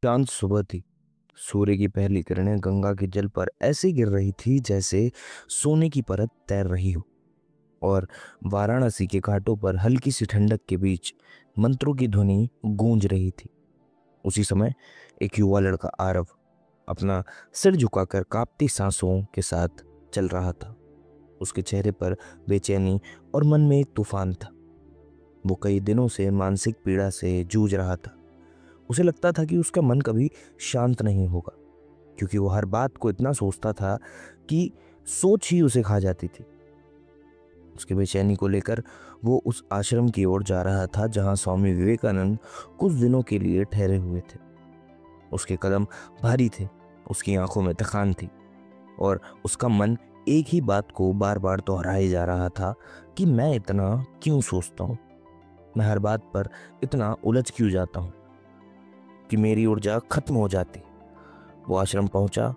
शांत सुबह थी। सूर्य की पहली किरणें गंगा के जल पर ऐसे गिर रही थी जैसे सोने की परत तैर रही हो। और वाराणसी के घाटों पर हल्की सी ठंडक के बीच मंत्रों की ध्वनि गूंज रही थी। उसी समय एक युवा लड़का आरव अपना सिर झुकाकर कांपती सांसों के साथ चल रहा था। उसके चेहरे पर बेचैनी और मन में एक तूफान था। वो कई दिनों से मानसिक पीड़ा से जूझ रहा था। उसे लगता था कि उसका मन कभी शांत नहीं होगा, क्योंकि वो हर बात को इतना सोचता था कि सोच ही उसे खा जाती थी। उसके बेचैनी को लेकर वो उस आश्रम की ओर जा रहा था जहां स्वामी विवेकानंद कुछ दिनों के लिए ठहरे हुए थे। उसके कदम भारी थे, उसकी आंखों में थकान थी और उसका मन एक ही बात को बार बार दोहराए जा रहा था कि मैं इतना क्यों सोचता हूँ, मैं हर बात पर इतना उलझ क्यों जाता हूँ कि मेरी ऊर्जा खत्म हो जाती। वो आश्रम पहुंचा।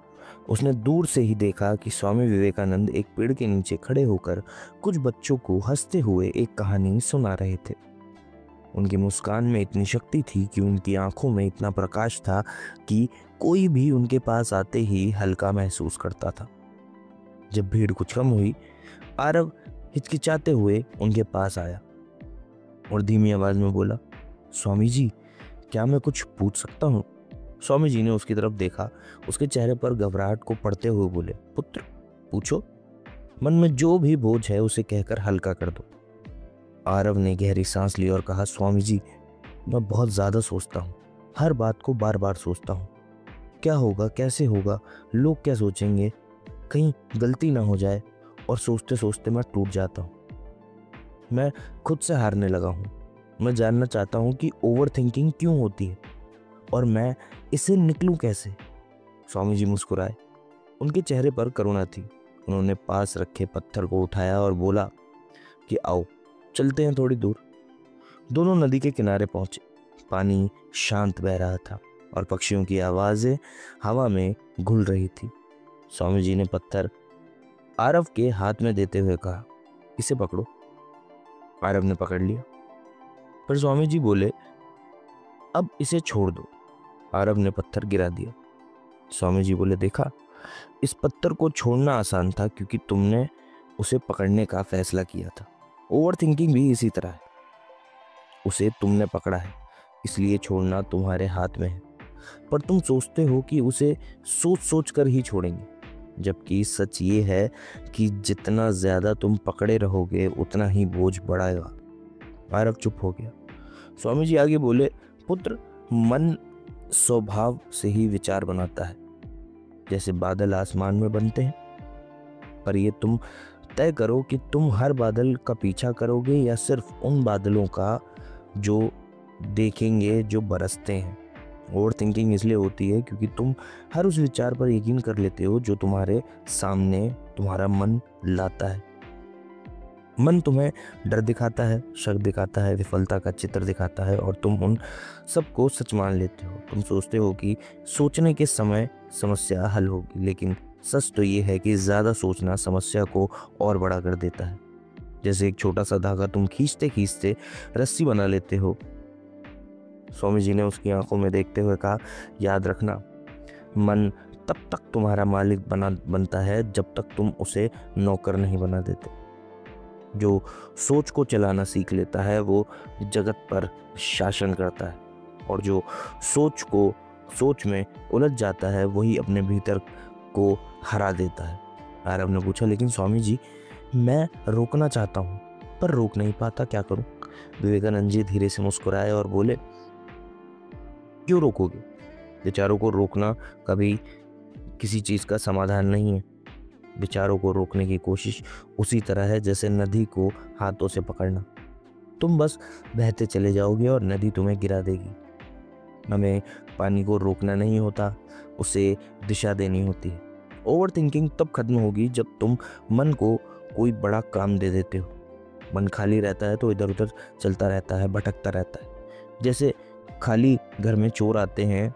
उसने दूर से ही देखा कि स्वामी विवेकानंद एक पेड़ के नीचे खड़े होकर कुछ बच्चों को हंसते हुए एक कहानी सुना रहे थे। उनकी मुस्कान में इतनी शक्ति थी कि उनकी आंखों में इतना प्रकाश था कि कोई भी उनके पास आते ही हल्का महसूस करता था। जब भीड़ कुछ कम हुई, आरव हिचकिचाते हुए उनके पास आया और धीमी आवाज में बोला, स्वामी जी, क्या मैं कुछ पूछ सकता हूँ? स्वामी जी ने उसकी तरफ देखा। उसके चेहरे पर घबराहट को पढ़ते हुए बोले, पुत्र, पूछो। मन में जो भी बोझ है उसे कहकर हल्का कर दो। आरव ने गहरी सांस ली और कहा, स्वामी जी, मैं बहुत ज्यादा सोचता हूँ, हर बात को बार बार सोचता हूँ। क्या होगा, कैसे होगा, लोग क्या सोचेंगे, कहीं गलती ना हो जाए, और सोचते सोचते मैं टूट जाता हूँ। मैं खुद से हारने लगा हूँ। मैं जानना चाहता हूँ कि ओवर थिंकिंग क्यों होती है और मैं इससे निकलूं कैसे। स्वामी जी मुस्कुराए। उनके चेहरे पर करुणा थी। उन्होंने पास रखे पत्थर को उठाया और बोला कि आओ चलते हैं थोड़ी दूर। दोनों नदी के किनारे पहुंचे। पानी शांत बह रहा था और पक्षियों की आवाजें हवा में घुल रही थी। स्वामी जी ने पत्थर आरव के हाथ में देते हुए कहा, इसे पकड़ो। आरव ने पकड़ लिया, पर स्वामी जी बोले, अब इसे छोड़ दो। आरव ने पत्थर गिरा दिया। स्वामी जी बोले, देखा, इस पत्थर को छोड़ना आसान था क्योंकि तुमने उसे पकड़ने का फैसला किया था। ओवर थिंकिंग भी इसी तरह है, उसे तुमने पकड़ा है इसलिए छोड़ना तुम्हारे हाथ में है, पर तुम सोचते हो कि उसे सोच सोच कर ही छोड़ेंगे, जबकि सच ये है कि जितना ज्यादा तुम पकड़े रहोगे उतना ही बोझ बढ़ाएगा। आरव चुप हो गया। स्वामी जी आगे बोले, पुत्र, मन स्वभाव से ही विचार बनाता है, जैसे बादल आसमान में बनते हैं। पर ये तुम तय करो कि तुम हर बादल का पीछा करोगे या सिर्फ उन बादलों का जो देखेंगे जो बरसते हैं। ओवर थिंकिंग इसलिए होती है क्योंकि तुम हर उस विचार पर यकीन कर लेते हो जो तुम्हारे सामने तुम्हारा मन लाता है। मन तुम्हें डर दिखाता है, शक दिखाता है, विफलता का चित्र दिखाता है और तुम उन सबको सच मान लेते हो। तुम सोचते हो कि सोचने के समय समस्या हल होगी, लेकिन सच तो ये है कि ज़्यादा सोचना समस्या को और बड़ा कर देता है। जैसे एक छोटा सा धागा तुम खींचते खींचते रस्सी बना लेते हो। स्वामी जी ने उसकी आंखों में देखते हुए कहा, याद रखना, मन तब तक तुम्हारा मालिक बनता है जब तक तुम उसे नौकर नहीं बना देते। जो सोच को चलाना सीख लेता है वो जगत पर शासन करता है, और जो सोच में उलझ जाता है वही अपने भीतर को हरा देता है। आरव ने पूछा, लेकिन स्वामी जी, मैं रोकना चाहता हूँ पर रोक नहीं पाता, क्या करूं? विवेकानंद जी धीरे से मुस्कुराए और बोले, क्यों रोकोगे? विचारों को रोकना कभी किसी चीज का समाधान नहीं है। विचारों को रोकने की कोशिश उसी तरह है जैसे नदी को हाथों से पकड़ना। तुम बस बहते चले जाओगे और नदी तुम्हें गिरा देगी। हमें पानी को रोकना नहीं होता, उसे दिशा देनी होती है। ओवर थिंकिंग तब खत्म होगी जब तुम मन को कोई बड़ा काम दे देते हो। मन खाली रहता है तो इधर उधर चलता रहता है, भटकता रहता है। जैसे खाली घर में चोर आते हैं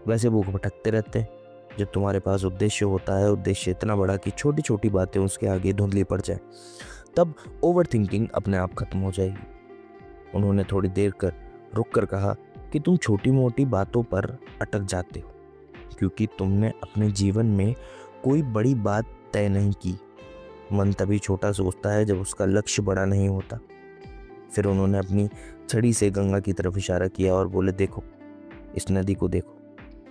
वैसे वो भटकते रहते हैं। जब तुम्हारे पास उद्देश्य होता है, उद्देश्य इतना बड़ा कि छोटी छोटी बातें उसके आगे धुंधली पड़ जाए, तब ओवर थिंकिंग अपने आप खत्म हो जाएगी। उन्होंने थोड़ी देर रुक कर कहा, कि तुम छोटी मोटी बातों पर अटक जाते हो, क्योंकि तुमने अपने जीवन में कोई बड़ी बात तय नहीं की। मन तभी छोटा सोचता है जब उसका लक्ष्य बड़ा नहीं होता। फिर उन्होंने अपनी छड़ी से गंगा की तरफ इशारा किया और बोले, देखो, इस नदी को देखो।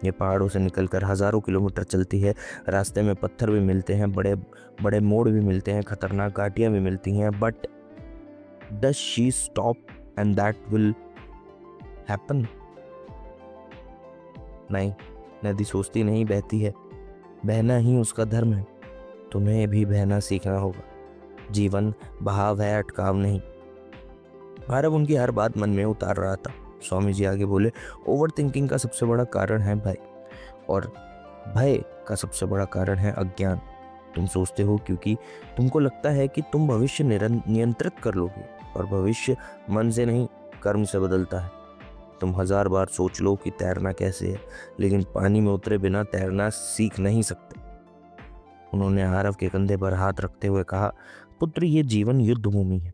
ये पहाड़ों से निकलकर हजारों किलोमीटर चलती है। रास्ते में पत्थर भी मिलते हैं, बड़े बड़े मोड़ भी मिलते हैं, खतरनाक घाटियां भी मिलती हैं, but does she stop and that will happen? नहीं, नदी सोचती नहीं, बहती है। बहना ही उसका धर्म है। तुम्हें भी बहना सीखना होगा। जीवन बहाव है, अटकाव नहीं। आरव उनकी हर बात मन में उतार रहा था। स्वामी जी आगे बोले, ओवर थिंकिंग का सबसे बड़ा कारण है भय, और भय का सबसे बड़ा कारण है अज्ञान। तुम सोचते हो क्योंकि तुमको लगता है कि तुम भविष्य नियंत्रित कर लोगे, और भविष्य मन से नहीं, कर्म से बदलता है। तुम 1000 बार सोच लो कि तैरना कैसे है, लेकिन पानी में उतरे बिना तैरना सीख नहीं सकते। उन्होंने आरव के कंधे पर हाथ रखते हुए कहा, पुत्र, ये जीवन युद्ध भूमि है।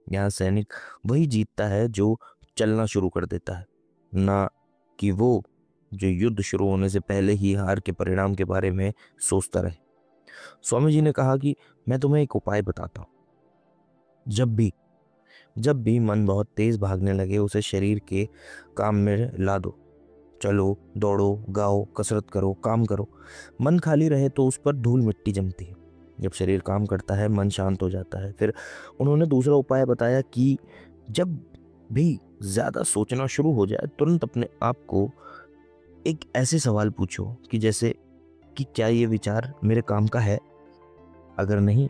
यहाँ सैनिक वही जीतता है जो चलना शुरू कर देता है, ना कि वो जो युद्ध शुरू होने से पहले ही हार के परिणाम के बारे में सोचता रहे। स्वामी जी ने कहा कि मैं तुम्हें एक उपाय बताता हूँ। जब भी मन बहुत तेज भागने लगे, उसे शरीर के काम में ला दो। चलो, दौड़ो, गाओ, कसरत करो, काम करो। मन खाली रहे तो उस पर धूल मिट्टी जमती है। जब शरीर काम करता है, मन शांत हो जाता है। फिर उन्होंने दूसरा उपाय बताया कि जब भी ज्यादा सोचना शुरू हो जाए, तुरंत अपने आप को एक ऐसे सवाल पूछो कि जैसे कि क्या ये विचार मेरे काम का है? अगर नहीं,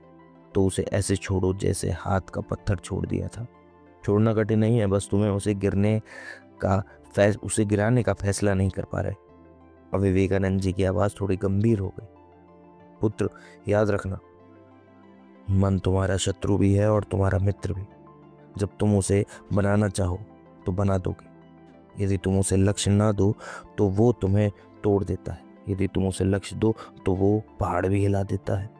तो उसे ऐसे छोड़ो जैसे हाथ का पत्थर छोड़ दिया था। छोड़ना कठिन नहीं है, बस तुम्हें उसे गिराने का फैसला नहीं कर पा रहे। और विवेकानंद जी की आवाज थोड़ी गंभीर हो गई, पुत्र, याद रखना, मन तुम्हारा शत्रु भी है और तुम्हारा मित्र भी। जब तुम उसे बनाना चाहो तो बना दोगे। यदि तुम उसे लक्ष्य ना दो तो वो तुम्हें तोड़ देता है। यदि तुम उसे लक्ष्य दो तो वो पहाड़ भी हिला देता है।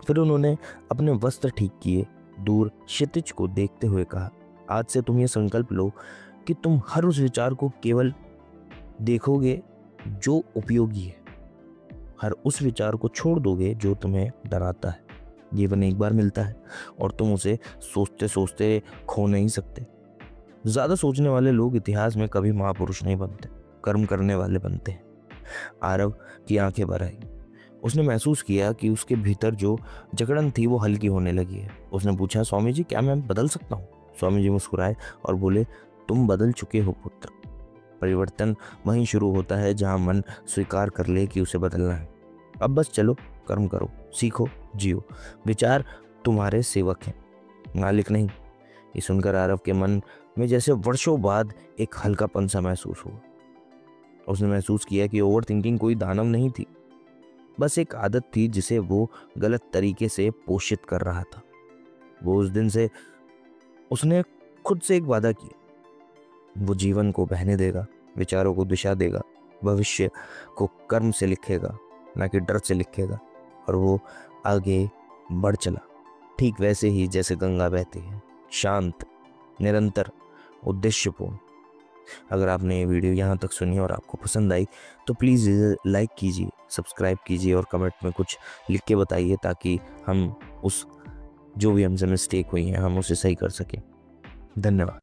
फिर उन्होंने अपने वस्त्र ठीक किए, दूर क्षितिज को देखते हुए कहा, आज से तुम ये संकल्प लो कि तुम हर उस विचार को केवल देखोगे जो उपयोगी है, हर उस विचार को छोड़ दोगे जो तुम्हें डराता है। जीवन एक बार मिलता है और तुम उसे सोचते सोचते खो नहीं सकते। ज्यादा सोचने वाले लोग इतिहास में कभी महापुरुष नहीं बनते, कर्म करने वाले बनते हैं। आरव की आंखें भर आई। उसने महसूस किया कि उसके भीतर जो जकड़न थी वो हल्की होने लगी है। उसने पूछा, स्वामी जी, क्या मैं बदल सकता हूँ? स्वामी जी मुस्कुराए और बोले, तुम बदल चुके हो पुत्र। परिवर्तन वहीं शुरू होता है जहां मन स्वीकार कर ले कि उसे बदलना है। अब बस चलो, कर्म करो, सीखो, जियो। विचार तुम्हारे सेवक हैं, मालिक नहीं। ये सुनकर आरव के मन में जैसे वर्षों बाद एक हल्कापन सा महसूस हुआ। उसने महसूस किया कि ओवर थिंकिंग कोई दानव नहीं थी, बस एक आदत थी जिसे वो गलत तरीके से पोषित कर रहा था। वो उस दिन से उसने खुद से एक वादा किया, वो जीवन को बहने देगा, विचारों को दिशा देगा, भविष्य को कर्म से लिखेगा, ना कि डर से लिखेगा। और वो आगे बढ़ चला, ठीक वैसे ही जैसे गंगा बहती है, शांत, निरंतर, उद्देश्यपूर्ण। अगर आपने ये वीडियो यहाँ तक सुनी और आपको पसंद आई तो प्लीज़ लाइक कीजिए, सब्सक्राइब कीजिए और कमेंट में कुछ लिख के बताइए, ताकि हम जो भी हमसे मिस्टेक हुई है हम उसे सही कर सकें। धन्यवाद।